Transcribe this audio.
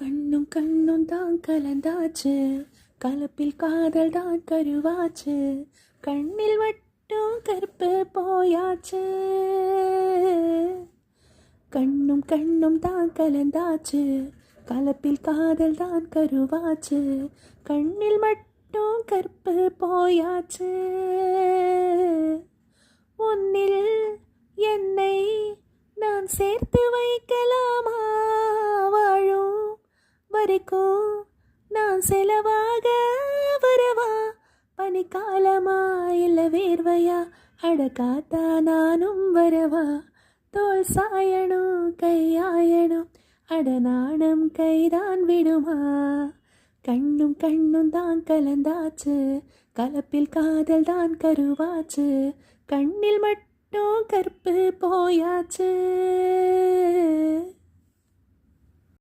கண்ணும் கண்ணும் தான் கலந்தாச்சு, கலப்பில் காதல் தான் கருவாச்சு, கண்ணில் மட்டும் கருப்பு போயாச்சு. கண்ணும் கண்ணும் தான் கலந்தாச்சு, கலப்பில் காதல் தான் கருவாச்சு, கண்ணில் மட்டும் கருப்பு போயாச்சு. உன்னில் என்னை நான் சேர்த்து வைக்கலாமா? வாழும் வரைக்கும் நான் செலவாக வரவா? பனிக்காலமா இல்ல வேர்வையா? அடக்காத்தா நானும் வரவா? தோல் சாயணும் கையாயணும், அடநாணம் கைதான் விடுமா? கண்ணும் கண்ணும் தான் கலந்தாச்சு, கலப்பில் காதல் தான் கருவாச்சு, கண்ணில் மட்டும் கருப்பு போயாச்சு.